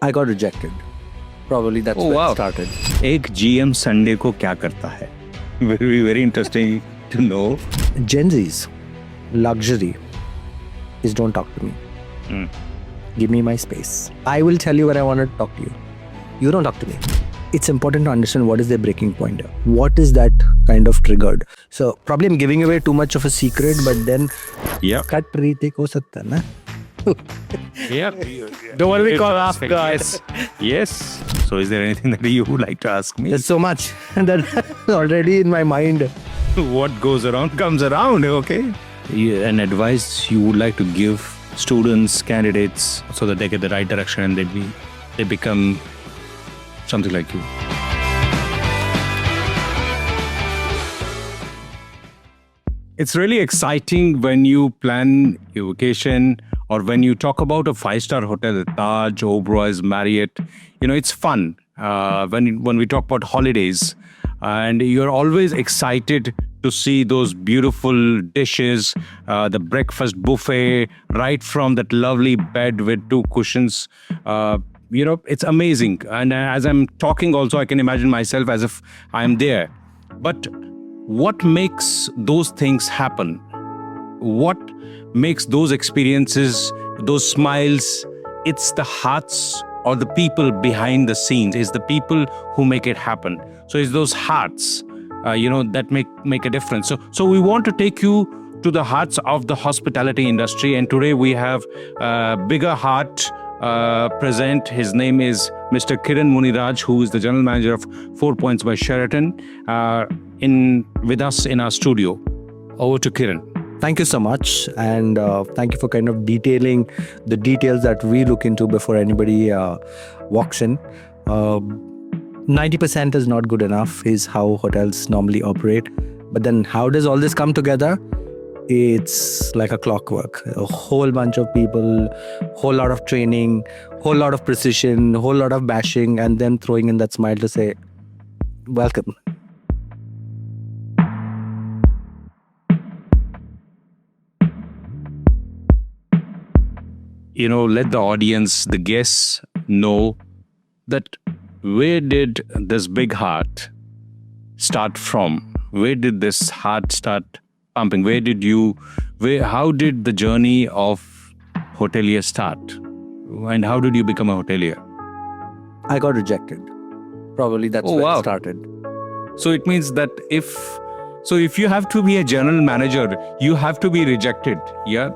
I got rejected. Probably that's where it started. एक GM Sunday को क्या करता है? Very interesting to know. Gen Z's luxury is don't talk to me. Give me my space. I will tell you when I want to talk to you. You don't talk to me. It's important to understand what is their breaking point. What is that kind of triggered? So probably I'm giving away too much of a secret, but then cut retake ho sakta hai na? Yeah. Don't worry, we call ask guys. Yes. So is there anything that you would like to ask me? There's so much that's already in my mind. What goes around comes around, okay? An advice you would like to give students, candidates, so that they get the right direction and they become something like you. It's really exciting when you plan your vacation or when you talk about a 5-star hotel, Taj, Oberoi, Marriott. It's fun when we talk about holidays, and you're always excited to see those beautiful dishes, the breakfast buffet, right from that lovely bed with 2 cushions. It's amazing. And as I'm talking also, I can imagine myself as if I'm there. But what makes those things happen? What makes those experiences, those smiles? It's the hearts or the people behind the scenes. It's the people who make it happen. So it's those hearts, that make a difference. So we want to take you to the hearts of the hospitality industry. And today we have a bigger heart present. His name is Mr. Kiran Muniraj, who is the general manager of 4 Points by Sheraton, with us in our studio. Over to Kiran. Thank you so much, and thank you for kind of detailing the details that we look into before anybody walks in. 90% is not good enough is how hotels normally operate. But then how does all this come together? It's like a clockwork. A whole bunch of people, whole lot of training, whole lot of precision, whole lot of bashing, and then throwing in that smile to say, welcome. Let the audience, the guests know that where did this big heart start from? Where did this heart start pumping? How did the journey of hotelier start? And how did you become a hotelier? I got rejected. Probably that's where it started. So it means that if you have to be a general manager, you have to be rejected. Yeah?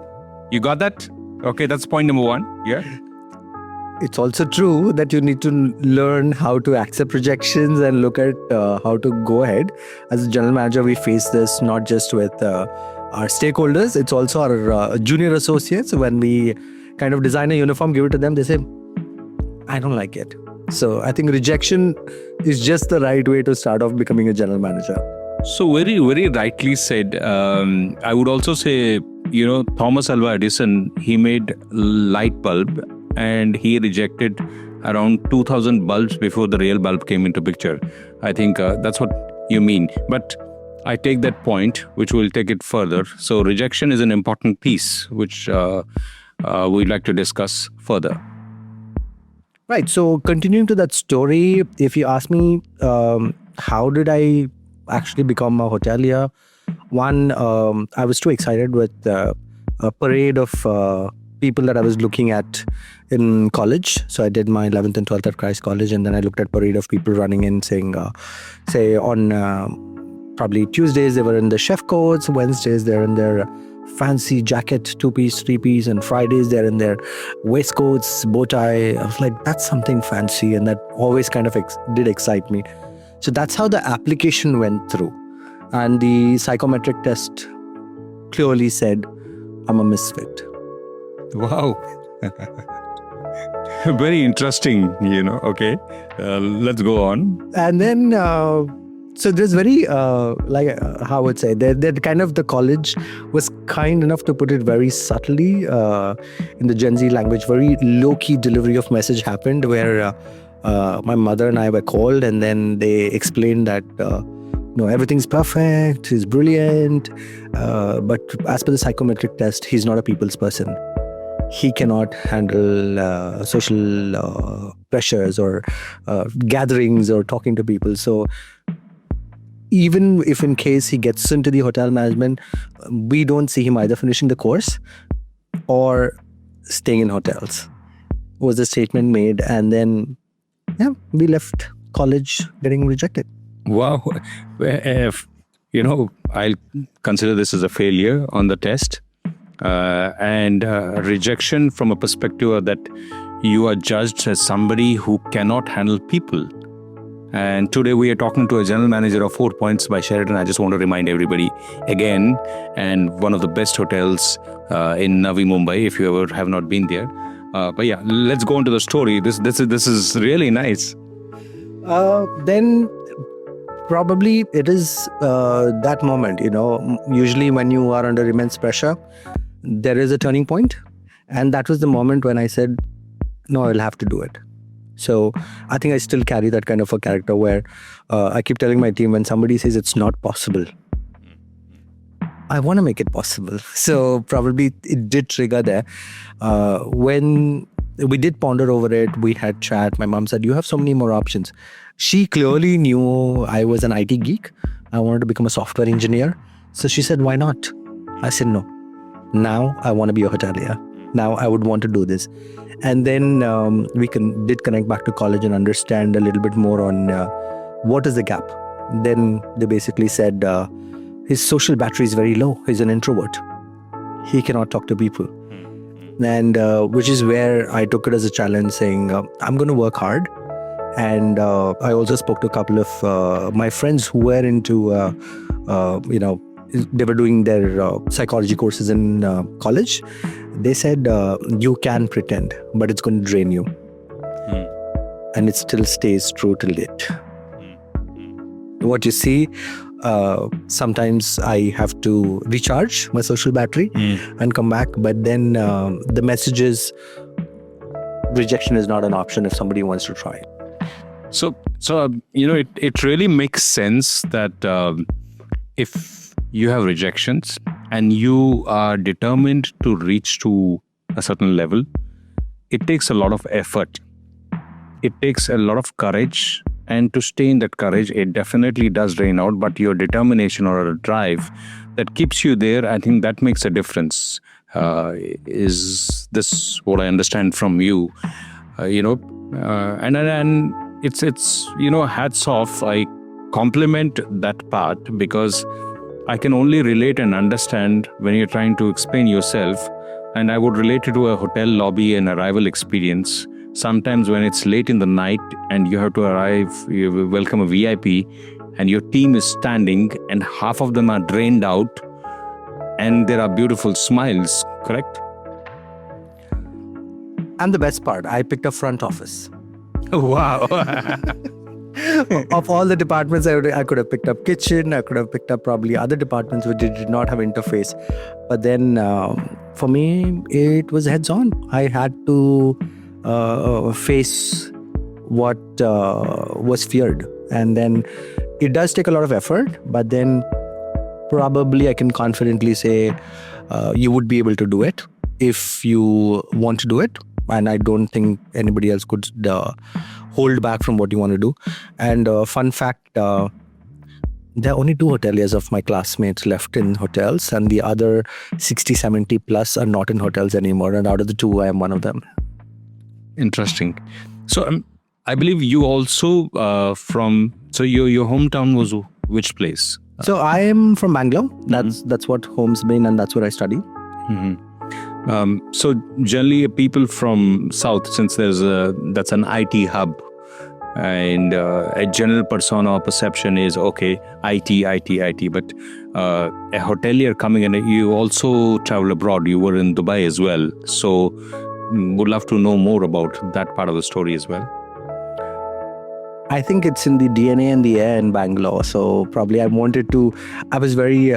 You got that? Okay, that's point number 1. Yeah. It's also true that you need to learn how to accept rejections and look at how to go ahead. As a general manager, we face this not just with our stakeholders, it's also our junior associates. When we kind of design a uniform, give it to them, they say, I don't like it. So I think rejection is just the right way to start off becoming a general manager. So very, very rightly said. I would also say, Thomas Alva Edison, he made light bulb and he rejected around 2000 bulbs before the real bulb came into picture. I think that's what you mean. But I take that point, which we'll take it further. So rejection is an important piece, which we'd like to discuss further. Right. So continuing to that story, if you ask me, how did I actually become a hotelier? One, I was too excited with a parade of people that I was looking at in college. So I did my 11th and 12th at Christ College, and then I looked at parade of people running in saying, say on probably Tuesdays, they were in the chef coats, Wednesdays, they're in their fancy jacket, 2-piece, 3-piece, and Fridays, they're in their waistcoats, bow tie. I was like, that's something fancy, and that always kind of did excite me. So that's how the application went through. And the psychometric test clearly said, I'm a misfit. Wow. Very interesting, Okay. Let's go on. And then, so there's very, how I would say, that kind of the college was kind enough to put it very subtly in the Gen Z language. Very low-key delivery of message happened where my mother and I were called, and then they explained that everything's perfect, he's brilliant, but as per the psychometric test, he's not a people's person. he cannot handle social pressures or gatherings or talking to people. So even if in case he gets into the hotel management, we don't see him either finishing the course or staying in hotels, was the statement made. And then, yeah, we left college getting rejected. Wow. I'll consider this as a failure on the test and rejection from a perspective that you are judged as somebody who cannot handle people. And today we are talking to a general manager of 4 Points by Sheraton. I just want to remind everybody again, and one of the best hotels in Navi Mumbai, if you ever have not been there. But yeah, let's go into the story. This is really nice. Then probably it is that moment, usually when you are under immense pressure, there is a turning point. And that was the moment when I said, no, I'll have to do it. So I think I still carry that kind of a character where I keep telling my team, when somebody says it's not possible, I want to make it possible. So probably it did trigger there. When we did ponder over it, we had chat. My mom said, you have so many more options. She clearly knew I was an IT geek. I wanted to become a software engineer. So she said, why not? I said, no. Now I want to be a hotelier. Now I would want to do this. And then we did connect back to college and understand a little bit more on what is the gap. Then they basically said his social battery is very low. He's an introvert. He cannot talk to people. And which is where I took it as a challenge, saying, I'm going to work hard. And I also spoke to a couple of my friends who were into, they were doing their psychology courses in college. They said, you can pretend, but it's going to drain you. And it still stays true till date. What you see, sometimes I have to recharge my social battery and come back. But then the message is, rejection is not an option if somebody wants to try. So it really makes sense that if you have rejections and you are determined to reach to a certain level, it takes a lot of effort. It takes a lot of courage. And to stay in that courage, it definitely does drain out. But your determination or a drive that keeps you there, I think that makes a difference. Is this what I understand from you? And it's hats off. I compliment that part because I can only relate and understand when you're trying to explain yourself. And I would relate it to a hotel lobby and arrival experience. Sometimes when it's late in the night and you have to arrive, you welcome a VIP and your team is standing and half of them are drained out and there are beautiful smiles, correct? And the best part, I picked up front office. Wow. Of all the departments, I could have picked up kitchen, I could have picked up probably other departments which did not have interface. But then for me, it was heads on. I had to face what was feared. And then it does take a lot of effort, but then probably I can confidently say you would be able to do it if you want to do it. And I don't think anybody else could hold back from what you want to do. And fun fact, there are only 2 hoteliers of my classmates left in hotels, and the other 60, 70 plus are not in hotels anymore. And out of the 2, I am one of them. Interesting. So I believe you also your hometown was which place? So I am from Bangalore. That's what home's been, and that's where I study. So generally people from South, since that's an IT hub, and a general persona or perception is, okay, IT, but a hotelier coming in, you also travel abroad, you were in Dubai as well. So would love to know more about that part of the story as well. I think it's in the DNA and the air in Bangalore. So probably I was very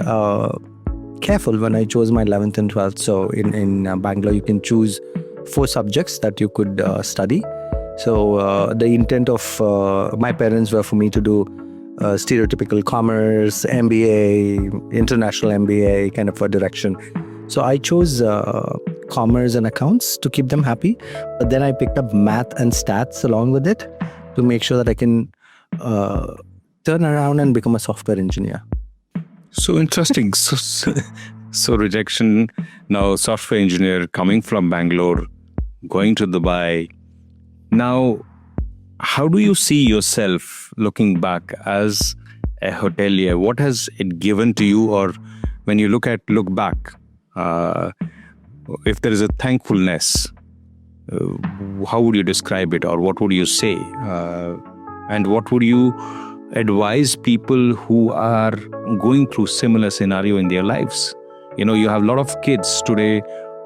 careful when I chose my 11th and 12th. So in Bangalore, you can choose 4 subjects that you could study. So the intent of my parents were for me to do stereotypical commerce, MBA, international MBA kind of a direction. So I chose commerce and accounts to keep them happy. But then I picked up math and stats along with it to make sure that I can turn around and become a software engineer. So interesting. So rejection, now software engineer coming from Bangalore, going to Dubai. Now, how do you see yourself looking back as a hotelier? What has it given to you? Or when you look back, if there is a thankfulness, how would you describe it, or what would you say? And what would you advise people who are going through similar scenario in their lives? You have a lot of kids today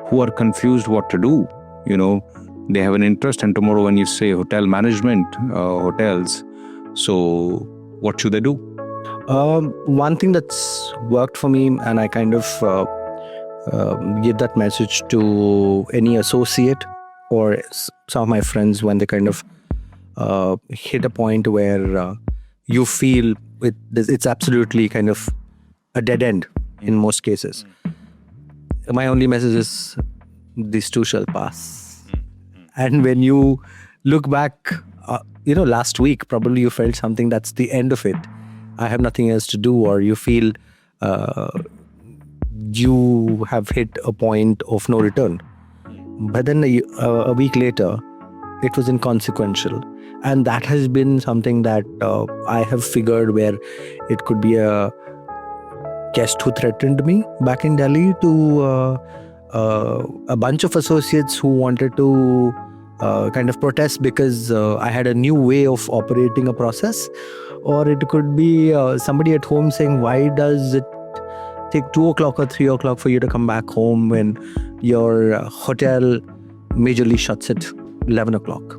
who are confused what to do. They have an interest, and tomorrow when you say hotel management, hotels, so what should they do? One thing that's worked for me, and I kind of give that message to any associate or some of my friends when they kind of hit a point where you feel it's absolutely kind of a dead end in most cases. My only message is this too shall pass. And when you look back, last week, probably you felt something that's the end of it. I have nothing else to do, or you feel you have hit a point of no return. But then a week later, it was inconsequential. And that has been something that I have figured, where it could be a guest who threatened me back in Delhi to a bunch of associates who wanted to kind of protest because I had a new way of operating a process. Or it could be somebody at home saying, why does it take 2 o'clock or 3 o'clock for you to come back home when your hotel majorly shuts at 11 o'clock?